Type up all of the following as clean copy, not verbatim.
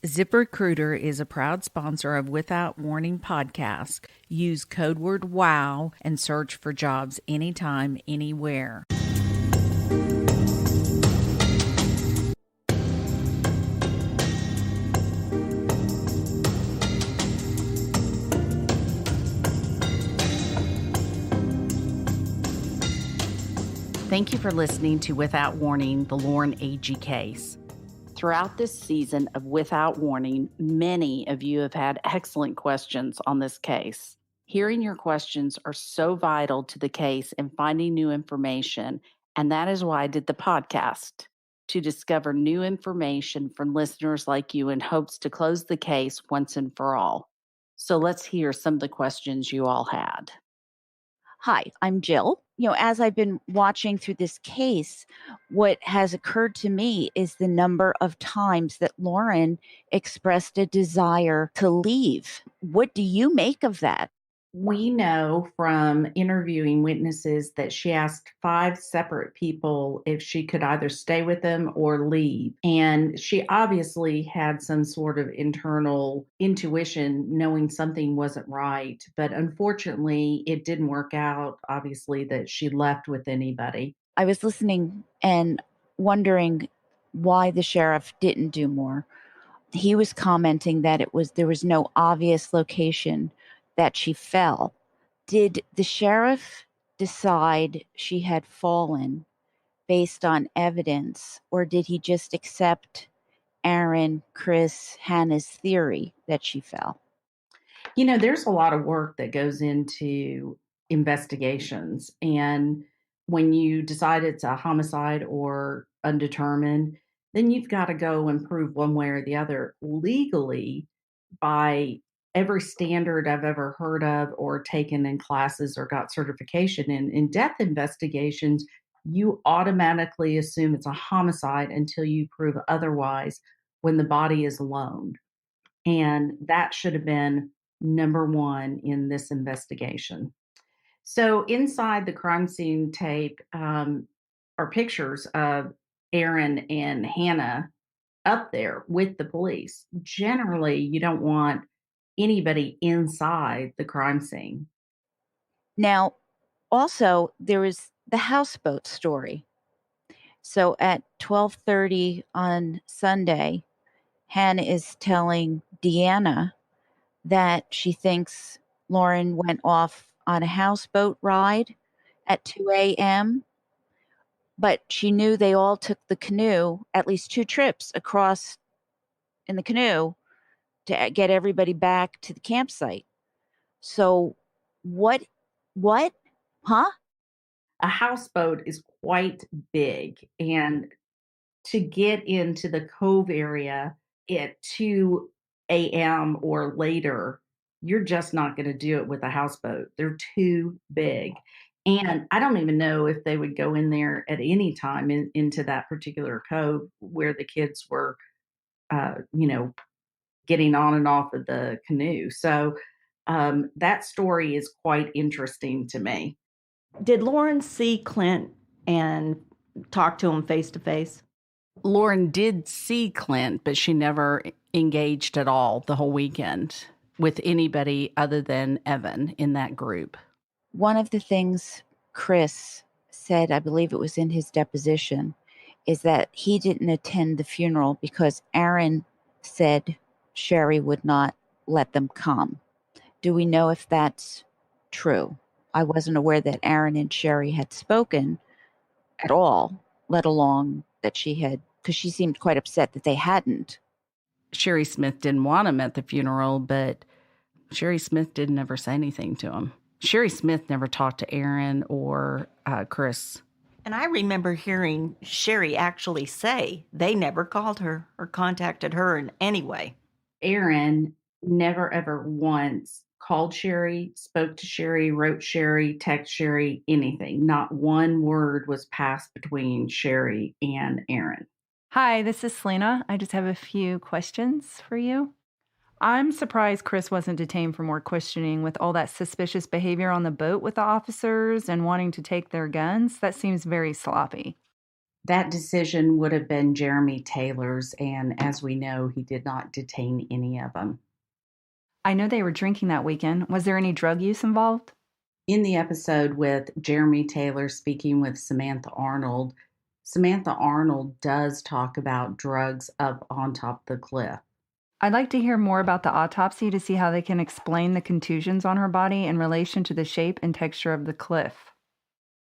ZipRecruiter is a proud sponsor of Without Warning podcast. Use code word WOW and search for jobs anytime, anywhere. Thank you for listening to Without Warning, the Lauren Agee Case. Throughout this season of Without Warning, many of you have had excellent questions on this case. Hearing your questions are so vital to the case and finding new information, and that is why I did the podcast, to discover new information from listeners like you in hopes to close the case once and for all. So let's hear some of the questions you all had. Hi, I'm Jill. As I've been watching through this case, what has occurred to me is the number of times that Lauren expressed a desire to leave. What do you make of that? We know from interviewing witnesses that she asked 5 separate people if she could either stay with them or leave. And she obviously had some sort of internal intuition knowing something wasn't right. But unfortunately, it didn't work out, obviously, that she left with anybody. I was listening and wondering why the sheriff didn't do more. He was commenting that there was no obvious location that she fell. Did the sheriff decide she had fallen based on evidence, or did he just accept Aaron, Chris, Hannah's theory that she fell? There's a lot of work that goes into investigations. And when you decide it's a homicide or undetermined, then you've got to go and prove one way or the other legally by every standard I've ever heard of or taken in classes or got certification in death investigations. You automatically assume it's a homicide until you prove otherwise when the body is alone. And that should have been number one in this investigation. So inside the crime scene tape are pictures of Aaron and Hannah up there with the police. Generally, you don't want anybody inside the crime scene. Now, also, there is the houseboat story. So at 12:30 on Sunday, Hannah is telling Deanna that she thinks Lauren went off on a houseboat ride at 2 a.m., but she knew they all took the canoe, at least 2 trips across in the canoe to get everybody back to the campsite. So what, huh? A houseboat is quite big, and to get into the cove area at 2 a.m. or later, you're just not going to do it with a houseboat. They're too big. And I don't even know if they would go in there at any time into that particular cove where the kids were, getting on and off of the canoe. So that story is quite interesting to me. Did Lauren see Clint and talk to him face to face? Lauren did see Clint, but she never engaged at all the whole weekend with anybody other than Evan in that group. One of the things Chris said, I believe it was in his deposition, is that he didn't attend the funeral because Aaron said Sherry would not let them come. Do we know if that's true? I wasn't aware that Aaron and Sherry had spoken at all, let alone that she had, because she seemed quite upset that they hadn't. Sherry Smith didn't want him at the funeral, but Sherry Smith didn't ever say anything to him. Sherry Smith never talked to Aaron or Chris. And I remember hearing Sherry actually say they never called her or contacted her in any way. Aaron never ever once called Sherry, spoke to Sherry, wrote Sherry, text Sherry, anything. Not one word was passed between Sherry and Aaron. Hi, this is Selena. I just have a few questions for you. I'm surprised Chris wasn't detained for more questioning with all that suspicious behavior on the boat with the officers and wanting to take their guns. That seems very sloppy. That decision would have been Jeremy Taylor's, and as we know, he did not detain any of them. I know they were drinking that weekend. Was there any drug use involved? In the episode with Jeremy Taylor speaking with Samantha Arnold does talk about drugs up on top of the cliff. I'd like to hear more about the autopsy to see how they can explain the contusions on her body in relation to the shape and texture of the cliff.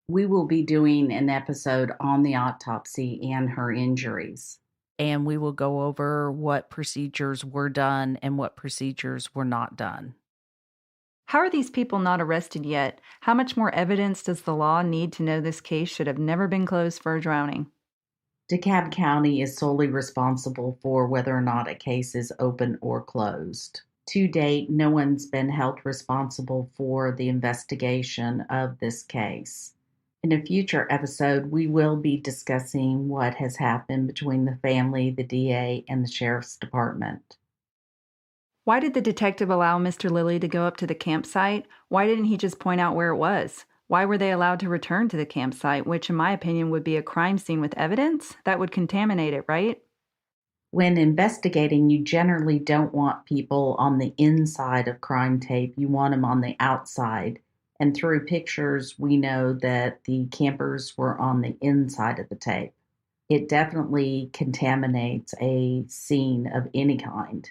We will be doing an episode on the autopsy and her injuries. And we will go over what procedures were done and what procedures were not done. How are these people not arrested yet? How much more evidence does the law need to know this case should have never been closed for a drowning? DeKalb County is solely responsible for whether or not a case is open or closed. To date, no one's been held responsible for the investigation of this case. In a future episode, we will be discussing what has happened between the family, the DA, and the Sheriff's Department. Why did the detective allow Mr. Lilley to go up to the campsite? Why didn't he just point out where it was? Why were they allowed to return to the campsite, which in my opinion would be a crime scene with evidence? That would contaminate it, right? When investigating, you generally don't want people on the inside of crime tape. You want them on the outside. And through pictures, we know that the campers were on the inside of the tape. It definitely contaminates a scene of any kind.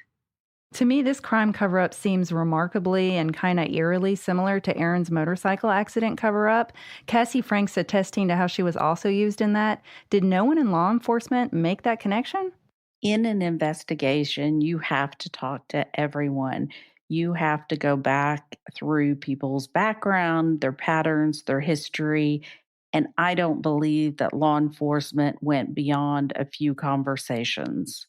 To me, this crime cover-up seems remarkably and kind of eerily similar to Erin's motorcycle accident cover-up. Cassie Franks attesting to how she was also used in that. Did no one in law enforcement make that connection? In an investigation, you have to talk to everyone. You have to go back through people's background, their patterns, their history. And I don't believe that law enforcement went beyond a few conversations.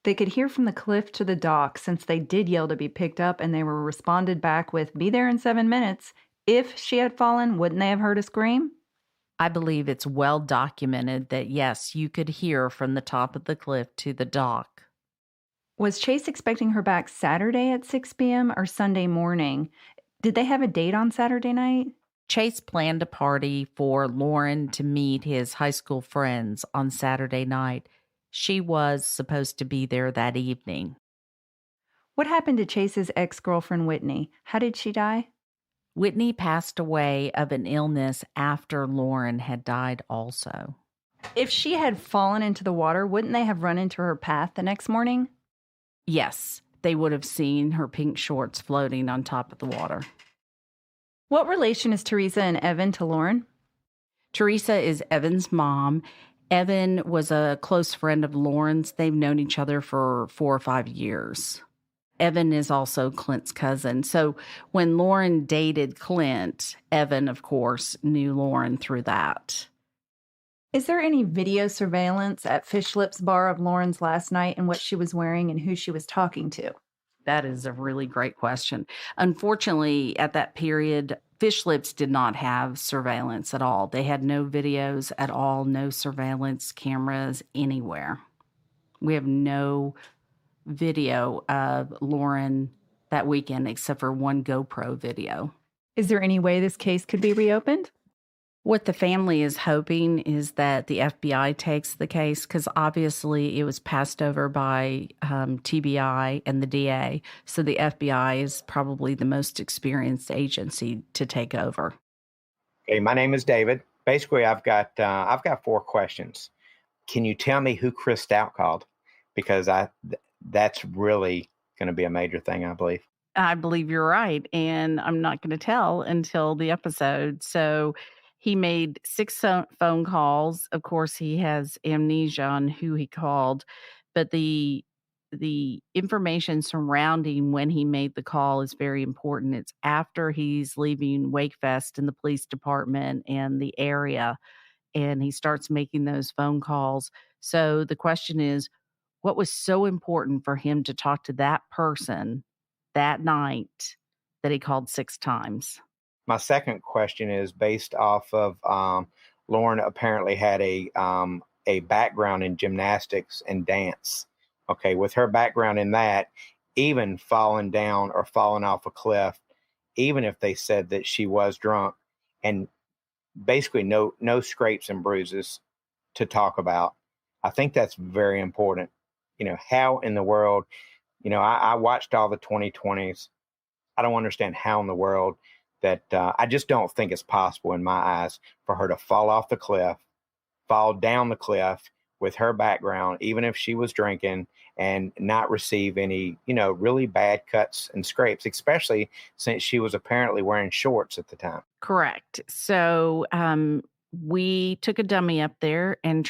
They could hear from the cliff to the dock since they did yell to be picked up and they were responded back with, "Be there in 7 minutes." If she had fallen, wouldn't they have heard a scream? I believe it's well documented that, yes, you could hear from the top of the cliff to the dock. Was Chase expecting her back Saturday at 6 p.m. or Sunday morning? Did they have a date on Saturday night? Chase planned a party for Lauren to meet his high school friends on Saturday night. She was supposed to be there that evening. What happened to Chase's ex-girlfriend, Whitney? How did she die? Whitney passed away of an illness after Lauren had died also. If she had fallen into the water, wouldn't they have run into her path the next morning? Yes, they would have seen her pink shorts floating on top of the water. What relation is Teresa and Evan to Lauren? Teresa is Evan's mom. Evan was a close friend of Lauren's. They've known each other for 4 or 5 years. Evan is also Clint's cousin. So when Lauren dated Clint, Evan, of course, knew Lauren through that. Is there any video surveillance at Fish Lips Bar of Lauren's last night and what she was wearing and who she was talking to? That is a really great question. Unfortunately, at that period, Fish Lips did not have surveillance at all. They had no videos at all, no surveillance cameras anywhere. We have no video of Lauren that weekend except for one GoPro video. Is there any way this case could be reopened? What the family is hoping is that the FBI takes the case because obviously it was passed over by TBI and the DA. So the FBI is probably the most experienced agency to take over. Okay, my name is David. Basically, I've got 4 questions. Can you tell me who Chris Stout called? Because that's really going to be a major thing, I believe. I believe you're right, and I'm not going to tell until the episode. So he made 6 phone calls. Of course, he has amnesia on who he called, but the information surrounding when he made the call is very important. It's after he's leaving Wakefest and the police department and the area, and he starts making those phone calls. So the question is, what was so important for him to talk to that person that night that he called 6 times? My second question is based off of Lauren apparently had a background in gymnastics and dance. Okay, with her background in that, even falling down or falling off a cliff, even if they said that she was drunk and basically no scrapes and bruises, to talk about. I think that's very important. How in the world, I watched all the 2020s. I don't understand how in the world that I just don't think it's possible in my eyes for her to fall off the cliff, fall down the cliff with her background, even if she was drinking, and not receive any, really bad cuts and scrapes, especially since she was apparently wearing shorts at the time. Correct. So we took a dummy up there and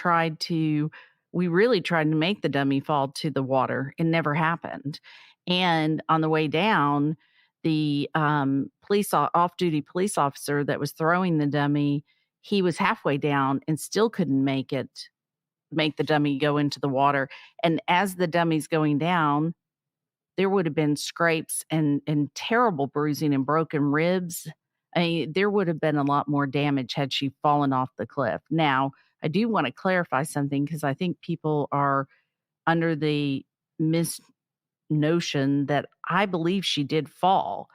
we really tried to make the dummy fall to the water. It never happened. And on the way down, the off-duty police officer that was throwing the dummy, he was halfway down and still couldn't make the dummy go into the water. And as the dummy's going down, there would have been scrapes and terrible bruising and broken ribs. I mean, there would have been a lot more damage had she fallen off the cliff. Now, I do want to clarify something because I think people are under the notion that I believe she did fall.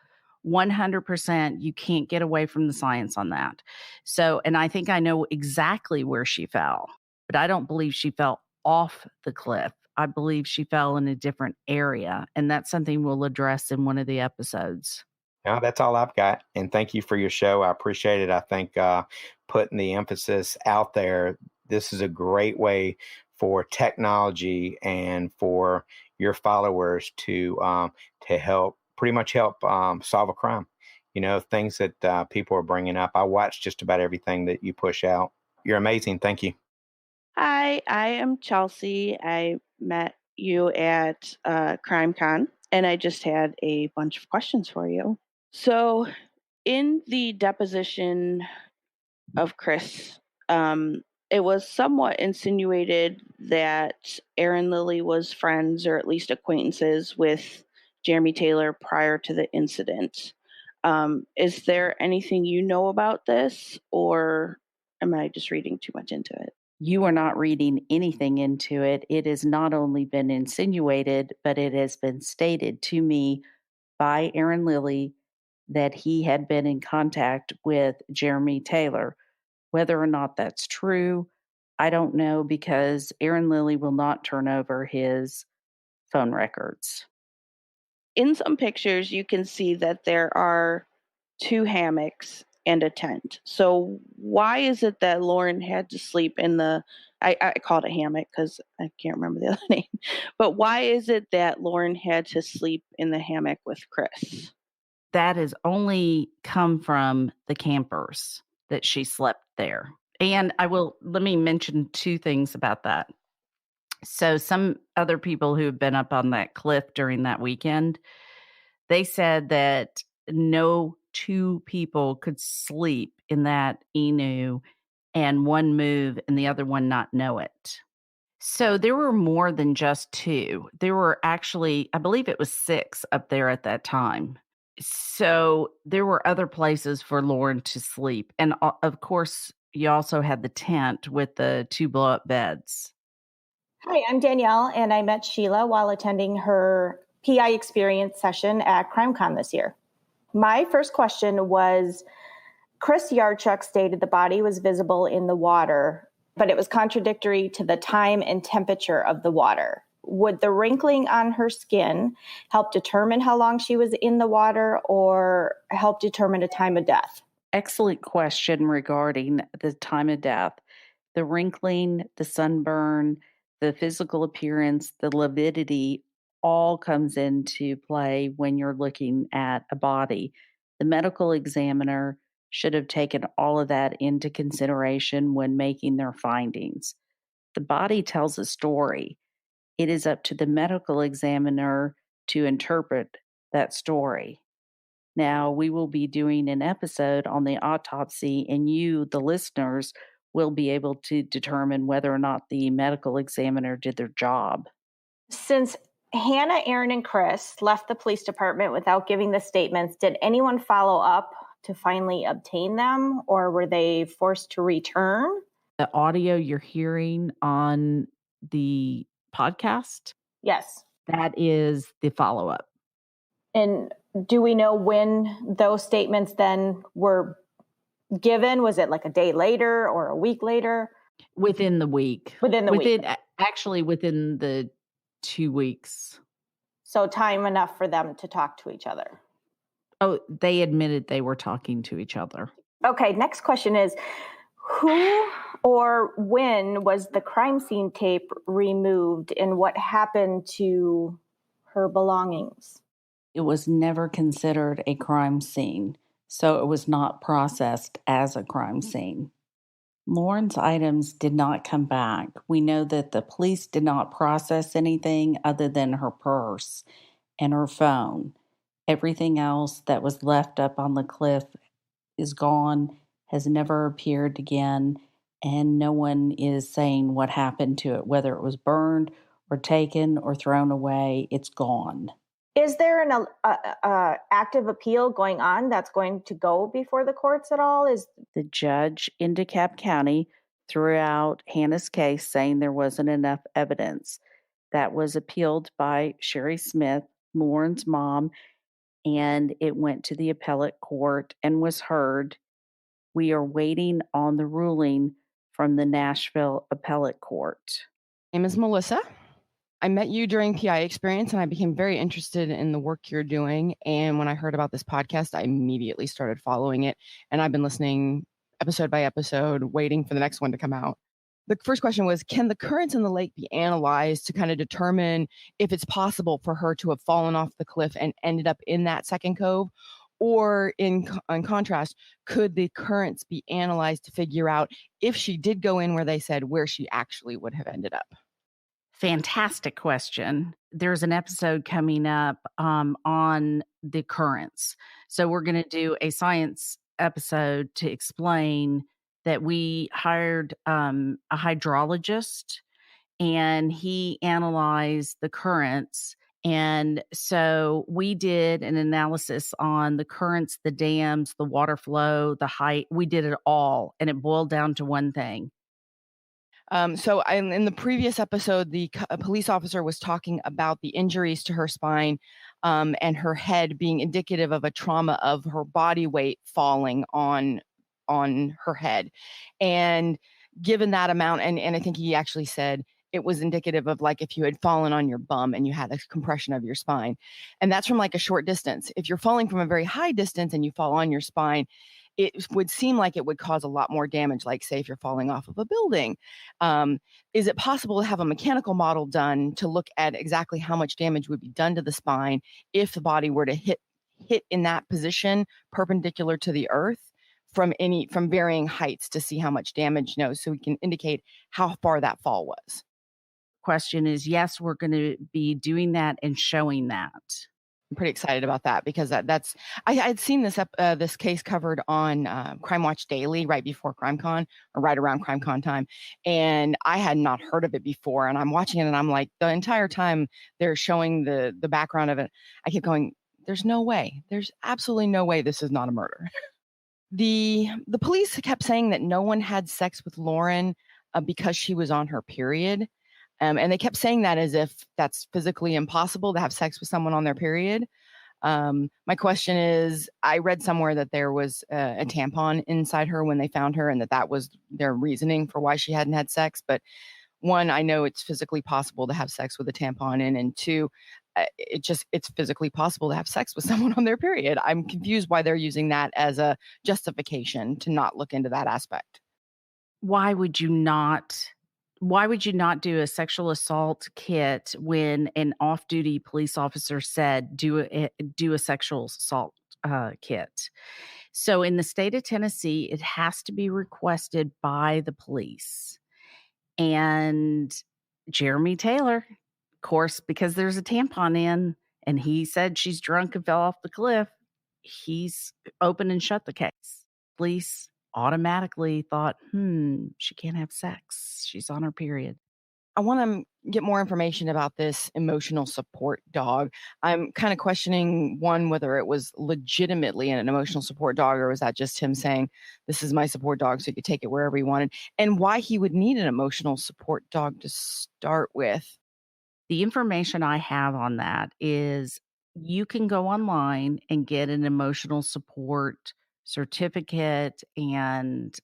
100%, you can't get away from the science on that. So, and I think I know exactly where she fell, but I don't believe she fell off the cliff. I believe she fell in a different area, and that's something we'll address in one of the episodes. No, that's all I've got. And thank you for your show. I appreciate it. I think putting the emphasis out there, this is a great way for technology and for your followers to pretty much help solve a crime. Things that people are bringing up. I watch just about everything that you push out. You're amazing. Thank you. Hi, I am Chelsea. I met you at CrimeCon, and I just had a bunch of questions for you. So, in the deposition of Chris, it was somewhat insinuated that Aaron Lilley was friends or at least acquaintances with Jeremy Taylor prior to the incident. Is there anything you know about this, or am I just reading too much into it? You are not reading anything into it. It has not only been insinuated, but it has been stated to me by Aaron Lilley that he had been in contact with Jeremy Taylor. Whether or not that's true, I don't know, because Aaron Lilley will not turn over his phone records. In some pictures, you can see that there are 2 hammocks and a tent. So why is it that Lauren had to sleep in I call it a hammock because I can't remember the other name, but why is it that Lauren had to sleep in the hammock with Chris? That has only come from the campers that she slept there. And let me mention 2 things about that. So some other people who have been up on that cliff during that weekend, they said that no 2 people could sleep in that enu and one move and the other one not know it. So there were more than just 2. There were actually, I believe it was 6 up there at that time. So there were other places for Lauren to sleep. And of course, you also had the tent with the 2 blow-up beds. Hi, I'm Danielle, and I met Sheila while attending her PI experience session at CrimeCon this year. My first question was, Chris Yarchuk stated the body was visible in the water, but it was contradictory to the time and temperature of the water. Would the wrinkling on her skin help determine how long she was in the water or help determine a time of death? Excellent question regarding the time of death. The wrinkling, the sunburn, the physical appearance, the lividity all comes into play when you're looking at a body. The medical examiner should have taken all of that into consideration when making their findings. The body tells a story. It is up to the medical examiner to interpret that story. Now, we will be doing an episode on the autopsy, and you, the listeners, will be able to determine whether or not the medical examiner did their job. Since Hannah, Aaron, and Chris left the police department without giving the statements, did anyone follow up to finally obtain them, or were they forced to return? The audio you're hearing on the podcast? Yes. That is the follow-up. And do we know when those statements then were given? Was it like a day later or a week later? Within the week. Within the week. Actually, within the 2 weeks. So time enough for them to talk to each other. Oh, they admitted they were talking to each other. Okay, next question is, who or when was the crime scene tape removed, and what happened to her belongings? It was never considered a crime scene, so it was not processed as a crime scene. Lauren's items did not come back. We know that the police did not process anything other than her purse and her phone. Everything else that was left up on the cliff is gone, has never appeared again, and no one is saying what happened to it, whether it was burned or taken or thrown away. It's gone. Is there an active appeal going on that's going to go before the courts at all? The judge in DeKalb County threw out Hannah's case, saying there wasn't enough evidence. That was appealed by Sherry Smith, Lauren's mom, and it went to the appellate court and was heard. We are waiting on the ruling from the Nashville Appellate Court. My name is Melissa. I met you during PI experience and I became very interested in the work you're doing. And when I heard about this podcast, I immediately started following it. And I've been listening episode by episode, waiting for the next one to come out. The first question was, can the currents in the lake be analyzed to kind of determine if it's possible for her to have fallen off the cliff and ended up in that second cove? Or in contrast, could the currents be analyzed to figure out if she did go in where they said where she actually would have ended up? Fantastic question. There's an episode coming up on the currents. So we're going to do a science episode to explain that we hired a hydrologist and he analyzed the currents. And so we did an analysis on the currents, the dams, the water flow, the height. We did it all, and it boiled down to one thing. So in the previous episode, a police officer was talking about the injuries to her spine and her head being indicative of a trauma of her body weight falling on her head. And given that amount, and I think he actually said it was indicative of like if you had fallen on your bum and you had a compression of your spine. And that's from like a short distance. If you're falling from a very high distance and you fall on your spine, it would seem like it would cause a lot more damage, like say if you're falling off of a building. Is it possible to have a mechanical model done to look at exactly how much damage would be done to the spine if the body were to hit in that position perpendicular to the earth from varying heights to see how much damage, so we can indicate how far that fall was? Question is, yes, we're going to be doing that and showing that. I'm pretty excited about that because that's I'd seen this case covered on Crime Watch Daily right before CrimeCon or right around CrimeCon time, and I had not heard of it before. And I'm watching it, and I'm like, the entire time they're showing the background of it, I keep going, "There's no way. There's absolutely no way this is not a murder." The police kept saying that no one had sex with Lauren because she was on her period. And they kept saying that as if that's physically impossible to have sex with someone on their period. My question is, I read somewhere that there was a tampon inside her when they found her and that was their reasoning for why she hadn't had sex. But one, I know it's physically possible to have sex with a tampon in, and two, it's physically possible to have sex with someone on their period. I'm confused why they're using that as a justification to not look into that aspect. Why would you not do a sexual assault kit when an off-duty police officer said do a sexual assault kit? So in the state of Tennessee, it has to be requested by the police. And Jeremy Taylor, of course, because there's a tampon in, and he said she's drunk and fell off the cliff, he's opened and shut the case. Police automatically thought, she can't have sex. She's on her period. I want to get more information about this emotional support dog. I'm kind of questioning, one, whether it was legitimately an emotional support dog, or was that just him saying, this is my support dog, so you could take it wherever he wanted, and why he would need an emotional support dog to start with. The information I have on that is you can go online and get an emotional support certificate and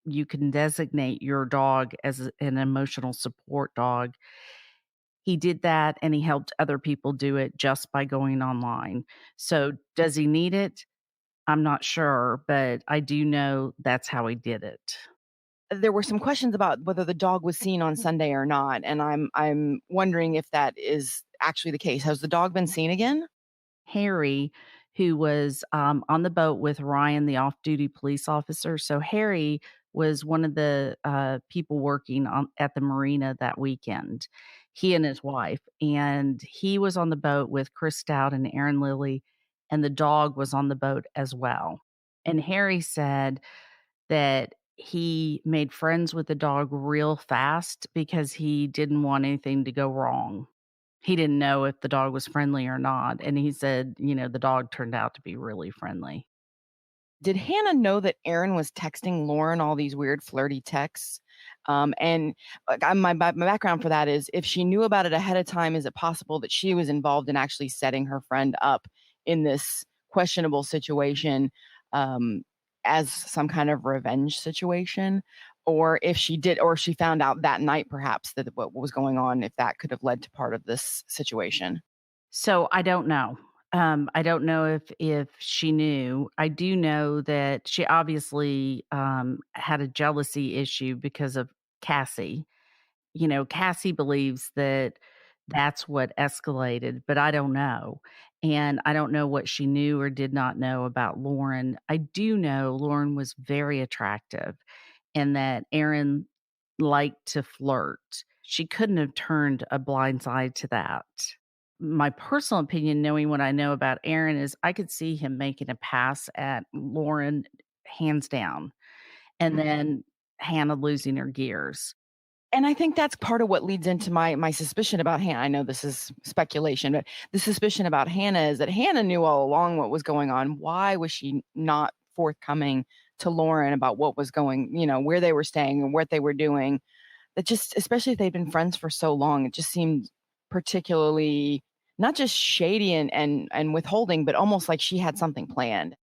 you can designate your dog as an emotional support dog. He did that and he helped other people do it just by going online. So, does he need it? I'm not sure, but I do know that's how he did it. There were some questions about whether the dog was seen on Sunday or not, and I'm wondering if that is actually the case. Has the dog been seen again? Harry, who was on the boat with Ryan, the off duty police officer. So, Harry was one of the people working at the marina that weekend, he and his wife. And he was on the boat with Chris Stout and Aaron Lilley, and the dog was on the boat as well. And Harry said that he made friends with the dog real fast because he didn't want anything to go wrong. He didn't know if the dog was friendly or not, and he said, the dog turned out to be really friendly. Did Hannah know that Aaron was texting Lauren all these weird flirty texts? And my background for that is, if she knew about it ahead of time, is it possible that she was involved in actually setting her friend up in this questionable situation, as some kind of revenge situation? Or if she did, or she found out that night perhaps that what was going on, if that could have led to part of this situation? So I don't know. I don't know if she knew. I do know that she obviously had a jealousy issue because of Cassie. Cassie believes that that's what escalated, but I don't know. And I don't know what she knew or did not know about Lauren. I do know Lauren was very attractive and that Aaron liked to flirt. She couldn't have turned a blind eye to that. My personal opinion, knowing what I know about Aaron, is I could see him making a pass at Lauren hands down and then Hannah losing her gears. And I think that's part of what leads into my suspicion about Hannah. I know this is speculation, but the suspicion about Hannah is that Hannah knew all along what was going on. Why was she not forthcoming to Lauren about what was going, where they were staying and what they were doing? That just, especially if they've been friends for so long, it just seemed particularly not just shady and withholding, but almost like she had something planned.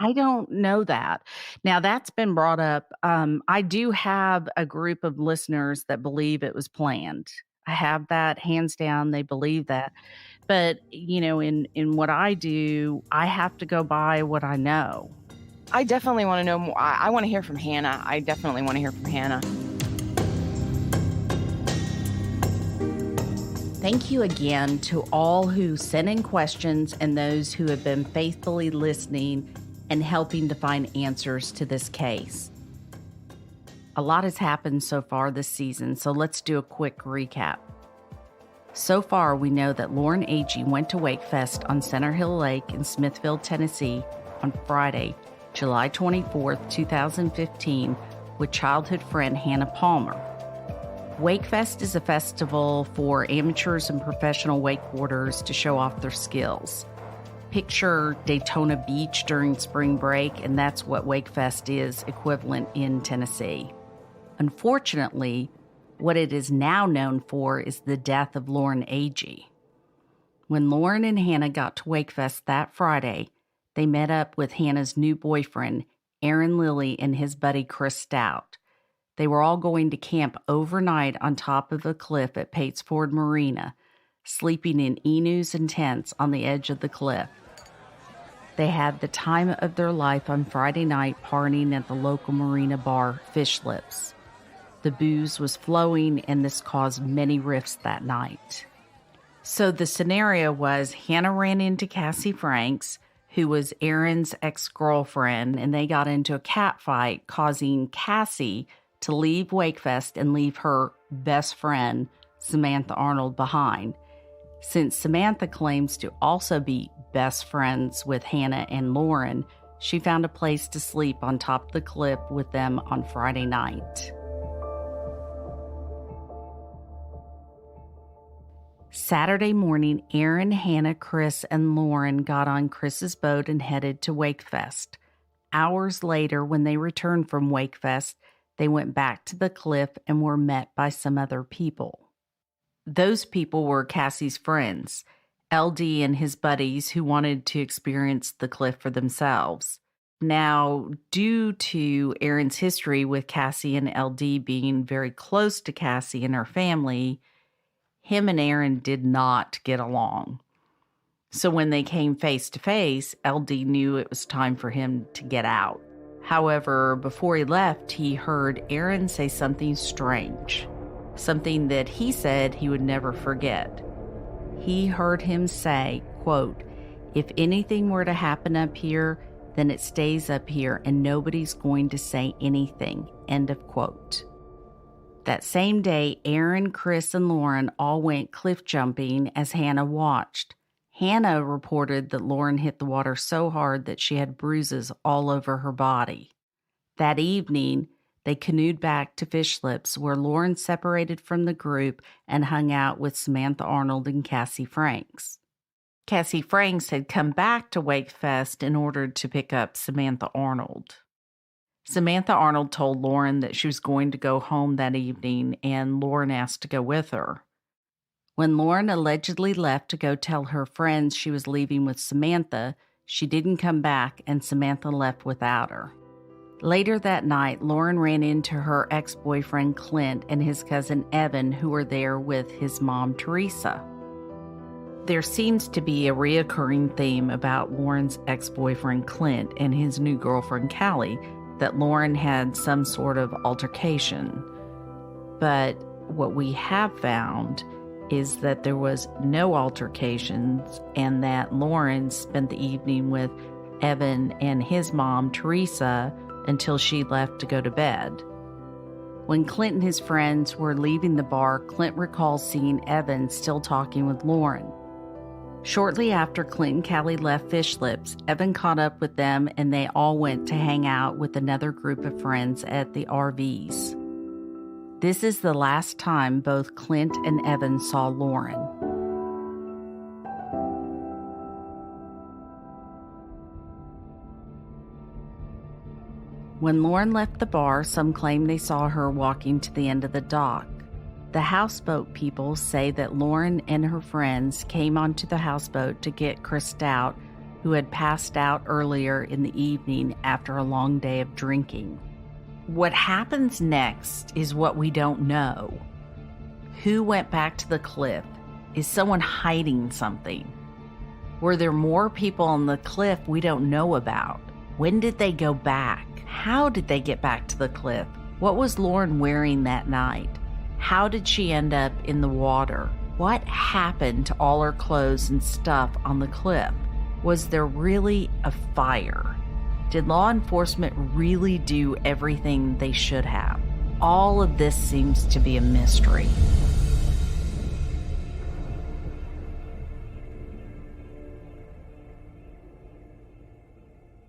I don't know that. Now, that's been brought up. I do have a group of listeners that believe it was planned. I have that hands down. They believe that. But, in what I do, I have to go by what I know. I definitely want to know more. I want to hear from Hannah. I definitely want to hear from Hannah. Thank you again to all who sent in questions and those who have been faithfully listening and helping to find answers to this case. A lot has happened so far this season, so let's do a quick recap. So far, we know that Lauren Agee went to Wakefest on Center Hill Lake in Smithfield, Tennessee on Friday, July 24th, 2015, with childhood friend Hannah Palmer. Wakefest is a festival for amateurs and professional wakeboarders to show off their skills. Picture Daytona Beach during spring break, and that's what Wakefest is equivalent in Tennessee. Unfortunately, what it is now known for is the death of Lauren Agee. When Lauren and Hannah got to Wakefest that Friday, they met up with Hannah's new boyfriend, Aaron Lilley, and his buddy Chris Stout. They were all going to camp overnight on top of a cliff at Pates Ford Marina, sleeping in enoos and tents on the edge of the cliff. They had the time of their life on Friday night partying at the local marina bar, Fish Lips. The booze was flowing, and this caused many rifts that night. So the scenario was Hannah ran into Cassie Franks, who was Aaron's ex-girlfriend, and they got into a cat fight, causing Cassie to leave Wakefest and leave her best friend, Samantha Arnold, behind. Since Samantha claims to also be best friends with Hannah and Lauren, she found a place to sleep on top of the cliff with them on Friday night. Saturday morning, Aaron, Hannah, Chris, and Lauren got on Chris's boat and headed to Wakefest. Hours later, when they returned from Wakefest, they went back to the cliff and were met by some other people. Those people were Cassie's friends, LD and his buddies, who wanted to experience the cliff for themselves. Now, due to Aaron's history with Cassie and LD being very close to Cassie and her family, him and Aaron did not get along. So when they came face to face, LD knew it was time for him to get out. However, before he left, he heard Aaron say something strange, something that he said he would never forget. He heard him say, quote, "If anything were to happen up here, then it stays up here and nobody's going to say anything," end of quote. That same day, Aaron, Chris, and Lauren all went cliff jumping as Hannah watched. Hannah reported that Lauren hit the water so hard that she had bruises all over her body. That evening, they canoed back to Fish Lips, where Lauren separated from the group and hung out with Samantha Arnold and Cassie Franks. Cassie Franks had come back to Wakefest in order to pick up Samantha Arnold. Samantha Arnold told Lauren that she was going to go home that evening, and Lauren asked to go with her. When Lauren allegedly left to go tell her friends she was leaving with Samantha, she didn't come back, and Samantha left without her. Later that night, Lauren ran into her ex-boyfriend Clint and his cousin Evan, who were there with his mom Teresa. There seems to be a reoccurring theme about Lauren's ex-boyfriend Clint and his new girlfriend Callie, that Lauren had some sort of altercation. But what we have found is that there was no altercations and that Lauren spent the evening with Evan and his mom, Teresa, until she left to go to bed. When Clint and his friends were leaving the bar, Clint recalls seeing Evan still talking with Lauren. Shortly after Clint and Callie left Fish Lips, Evan caught up with them and they all went to hang out with another group of friends at the RVs. This is the last time both Clint and Evan saw Lauren. When Lauren left the bar, some claim they saw her walking to the end of the dock. The houseboat people say that Lauren and her friends came onto the houseboat to get Chris Stout, who had passed out earlier in the evening after a long day of drinking. What happens next is what we don't know. Who went back to the cliff? Is someone hiding something? Were there more people on the cliff we don't know about? When did they go back? How did they get back to the cliff? What was Lauren wearing that night? How did she end up in the water? What happened to all her clothes and stuff on the cliff? Was there really a fire? Did law enforcement really do everything they should have? All of this seems to be a mystery.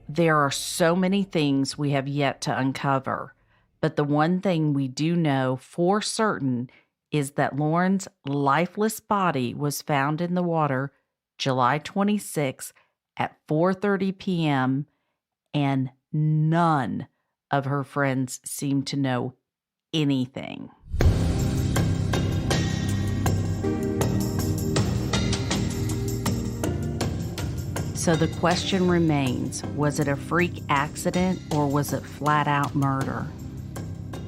There are so many things we have yet to uncover, but the one thing we do know for certain is that Lauren's lifeless body was found in the water July 26 at 4:30 p.m., and none of her friends seemed to know anything. So the question remains, was it a freak accident or was it flat out murder?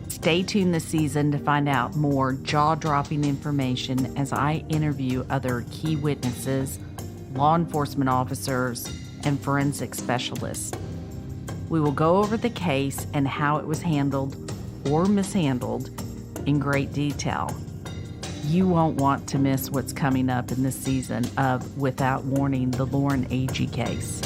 Stay tuned this season to find out more jaw-dropping information as I interview other key witnesses, law enforcement officers, and forensic specialists. We will go over the case and how it was handled or mishandled in great detail. You won't want to miss what's coming up in this season of Without Warning, the Lauren Agee Case.